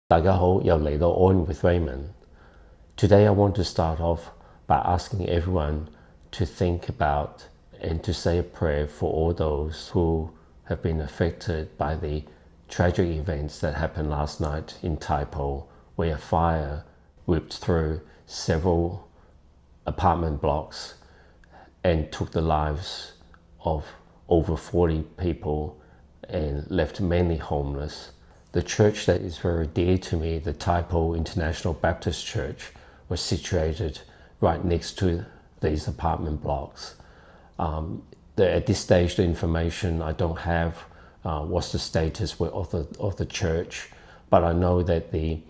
大家好，又嚟到 On with Raymond. Today I want to start off by asking everyone to think about and to say a prayer for all those who have been affected by the tragic events that happened last night in Tai Po, where a fire whipped through several apartment blocks and took the lives of over 40 people and left many homeless. The church that is very dear to me, the Tai Po International Baptist Church, was situated right next to these apartment blocks. At this stage, the information I don't have what's the status of the church, but I know that the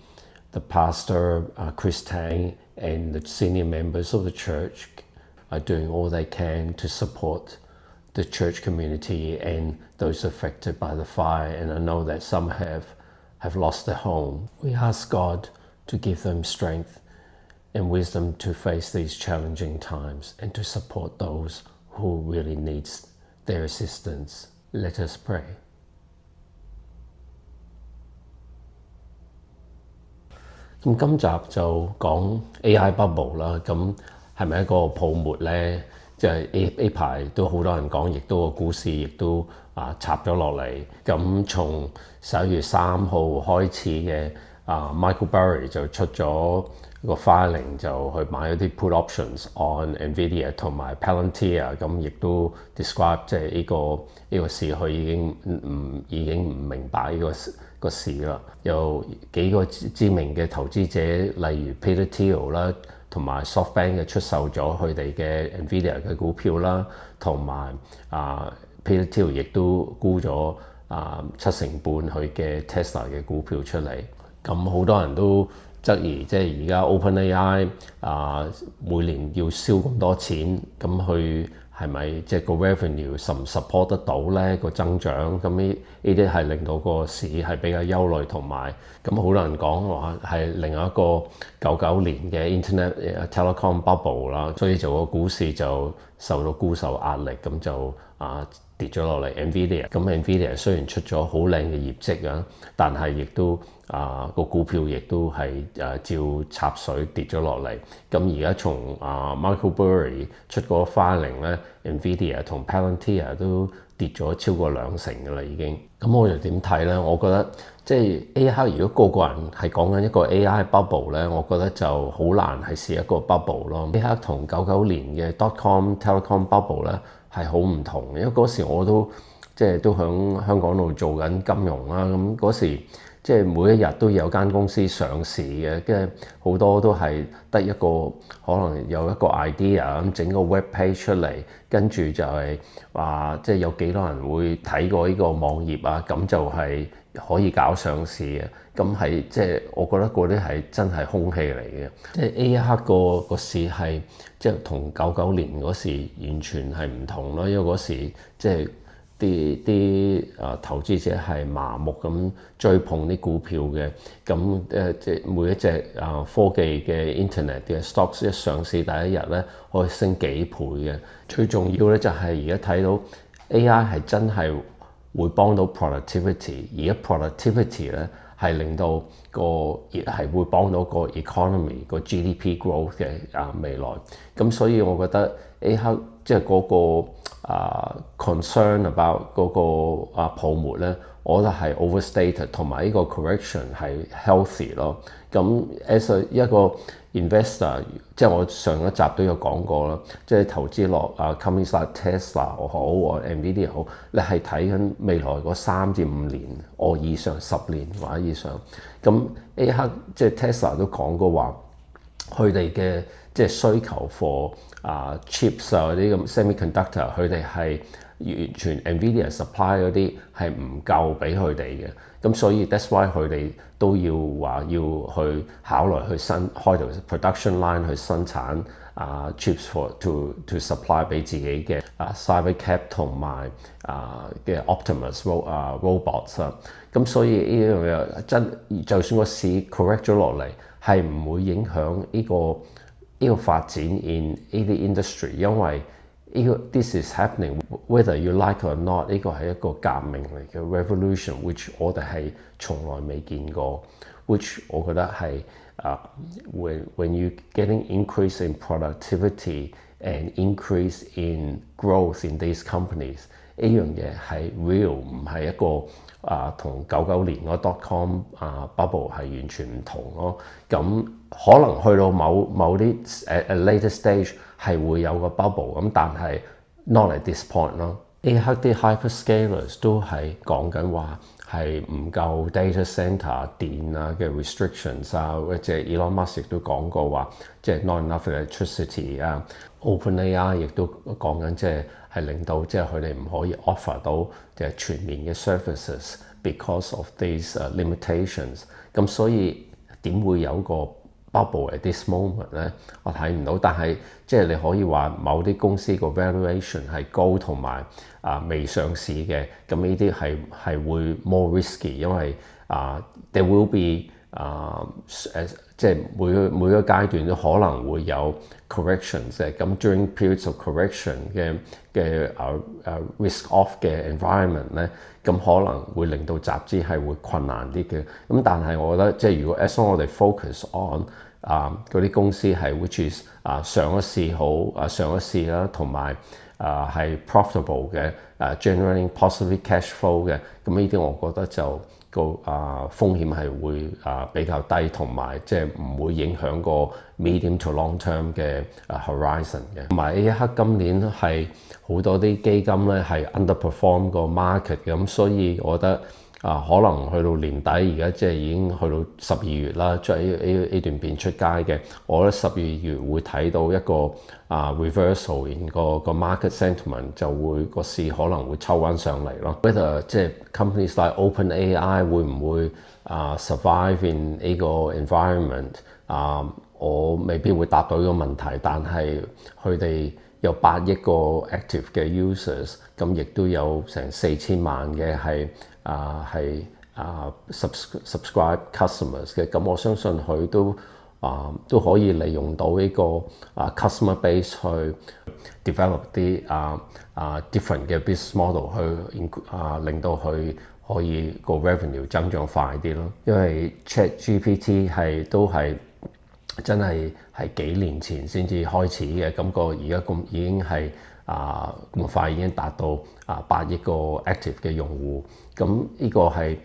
pastor, Chris Tang, and the senior members of the church are doing all they can to support the church community and those affected by the fire, and I know that some have lost their home. We ask God to give them strength and wisdom to face these challenging times and to support those who really need their assistance. Let us pray. 咁今集就講 AI bubble 啦，咁係咪一個泡沫呢？即係呢排都好多人講，亦都個股市亦都插咗落嚟。咁從11月3號開始嘅Michael Burry 就出咗個 filing 就去買咗啲 put options on Nvidia 同埋 Palantir， 咁亦都 describe 即係呢個市佢已經唔明白呢個市啦。有幾個知名嘅投資者，例如 Peter Thiel 啦，同埋 SoftBank 嘅出售咗佢哋嘅 Nvidia 嘅股票啦，同埋Peter Thiel 亦都沽咗7成半佢嘅 Tesla 嘅股票出嚟。咁好多人都質疑，即係而家 OpenAI 每年要燒咁多錢，咁佢係咪即係個 revenue support 得到咧個增長？咁呢啲係令到個市係比較憂慮，同埋咁好多人講話係另一個99年嘅 Internet Telecom Bubble 啦，所以就個股市就受到沽售壓力，咁就跌咗落嚟 Nvidia。咁 Nvidia 雖然出咗好靚嘅業績啊，但係亦都個股票亦都係照插水跌咗落嚟。咁而家從Michael Burry 出嗰個 filing 咧 ，Nvidia 同 Palantir 都跌咗超過2成㗎啦已經。咁我又點睇咧？我覺得即係 AI 如果個個人係講緊一個 AI bubble 咧，我覺得就好難係試一個 bubble 咯。AI 同99年嘅 dot-com telecom bubble 咧係好唔同，因為嗰時我都喺香港度做緊金融啦，咁嗰時即係每一日都有間公司上市嘅，跟住好多都係得一個可能有一個 idea 咁整個 web page 出嚟，跟住就係話即係有幾多人會睇過呢個網頁啊，咁就係可以搞上市嘅。咁係即係我覺得嗰啲係真係空氣嚟嘅，即係 AI 個市係即係同99年嗰時完全係唔同咯，因為嗰時即係啲投資者係麻木咁追捧啲股票嘅，咁即係每一隻科技嘅 Internet 嘅 stocks 一上市第一日咧可以升幾倍嘅。最重要咧就係而家睇到 AI 係真係會幫到 productivity， 而家 productivity 咧係令到亦係會幫到個 economy 個 GDP growth 嘅未來。咁所以我覺得 AI 即係嗰個concern about 嗰個泡沫咧，我覺得係 overstated， 同埋呢個 correction 係 healthy 咯。咁 as 一個 investor， 即係我上一集都有講過啦，即係投資落companies like Tesla 好或 Nvidia 好，你係睇緊未來嗰3至5年或以上10年或者以上。咁 AI 即係 Tesla 都講過話，佢哋嘅即係需求 for chips 嗰啲咁 semiconductor， 佢哋係完全 Nvidia supply 嗰啲係唔夠俾佢哋嘅。咁所以 that's why 佢哋都要去考慮去開條 production line 去生產chips to supply 俾自己嘅Cybercab 同埋嘅 Optimus robots 啊。咁所以呢樣嘢就算個市 correct 咗落嚟，係唔會影響呢個發展 in 呢啲 industry， 因為this is happening whether you like or not， 呢個係一個革命嚟嘅 revolution，which 我哋係從來未見過。which 我覺得係when you getting increase in productivity and increase in growth in these companies 呢樣嘢係 real， 唔係一個同99年嗰 dot-com bubble 係完全唔同咯。咁可能去到某啲later stage 係會有個 bubble， 咁但係 not at this point 咯。呢一刻啲 hyperscalers 都係講緊話係唔夠 data center 電嘅 restrictions 或者 Elon Musk 亦都講過話，即係 not enough electricity OpenAI 亦都講緊即係令到即係佢哋唔可以 offer 到即係全面嘅 services because of these limitations。咁所以點會有個 bubble at this moment 咧？我睇唔到，但係即係你可以話某啲公司個 valuation 係高同埋未上市嘅，咁呢啲係會 more risky， 因為there will be 即係每個階段都可能會有 corrections 嘅，咁 during periods of correction 嘅risk off 嘅 environment 咧，咁可能會令到集資係會困難啲嘅。咁但係我覺得即係如果 as long 我哋 focus on 嗰啲公司係 which is 上咗市好上咗市啦，同埋係 profitable 嘅generating positive cash flow 嘅，咁呢啲我覺得就個風險係會比較低，同埋即係唔會影響個 medium to long term 嘅horizon 嘅。同埋呢一刻今年係好多啲基金咧係 underperform 個 market 嘅，咁所以我覺得可能去到年底而家即係已經去到12月啦，即係呢段片出街嘅，我覺得12月會睇到一個reversal in 個 market sentiment， 就會個市可能會抽翻上嚟咯。Whether 即係 companies like OpenAI 會唔會survive in 呢個 environment？我未必會答到呢個問題，但係佢哋有8億個 active 嘅 users， 咁亦都有成4000萬嘅係subscribe customers 嘅，咁我相信佢都可以利用到呢個customer base 去 develop 啲different 嘅 business model 去令到佢可以個 revenue 增長快啲咯。因為 ChatGPT 都係真係幾年前先至開始嘅，咁而家咁已經係咁快已經達到8億個 active 嘅用戶，咁呢個係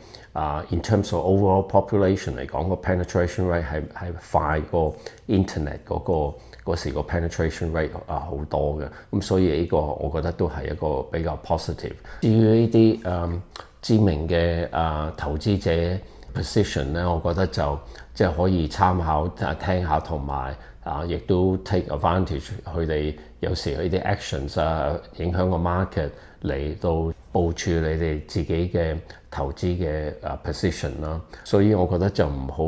in terms of overall population 嚟講，個 penetration rate 係快過 internet 嗰時個 penetration rate 好多嘅，咁所以呢個我覺得都係一個比較 positive。至於呢啲知名嘅投資者 position 咧，我覺得就即係可以參考聽下，同埋亦都 take advantage 佢哋有時佢啲 actions 影響個 market 嚟到部署你哋自己嘅投資嘅position 啦。所以我覺得就唔好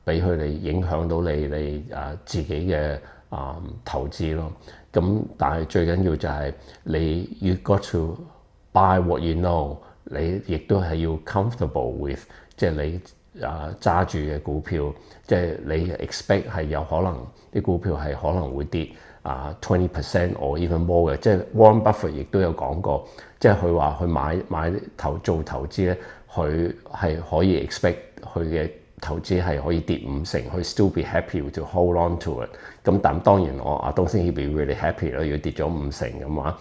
俾佢哋影響到你自己嘅投資咯。咁但係最緊要就係你 you got to buy what you know， 你亦都係要 comfortable with， 即係你揸住嘅股票，即係你 expect 係有可能啲股票係可能會跌20% or even more 嘅，即係 Warren Buffett 亦都有講過，即係佢話佢買做投資咧，佢係可以 expect 佢嘅投資係可以跌50%，佢 still be happy to hold on to it。咁但當然I don't think he'll be really happy 啦，如果跌咗50%咁話。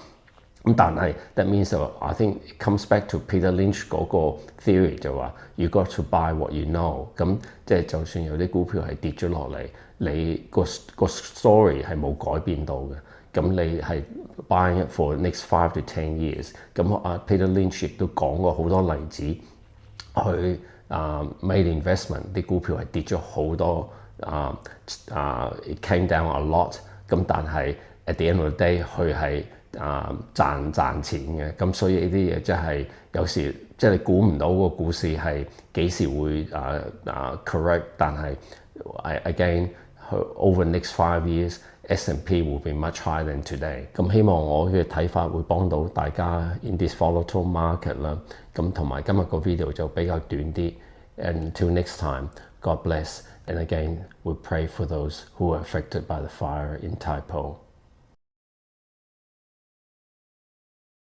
咁但係 that means I think it comes back to Peter Lynch 嗰個 theory 就話 you got to buy what you know。咁即係就算有啲股票係跌咗落嚟，你個 story 係冇改變到嘅，咁你係 buying it for next 5 to 10 years。咁Peter Lynch 亦都講過好多例子，去made investment 啲股票係跌咗好多it came down a lot。咁但係 at the end of the day 佢係賺錢嘅，咁所以呢啲嘢真係有時即係你估唔到個股市係幾時會correct， 但係again over next 5 years S&P will be much higher than today。咁希望我嘅睇法會幫到大家 in this volatile market 啦。咁同埋今日個 video 就比較短啲。Until next time, God bless. And again, we pray for those who are affected by the fire in Tai Po.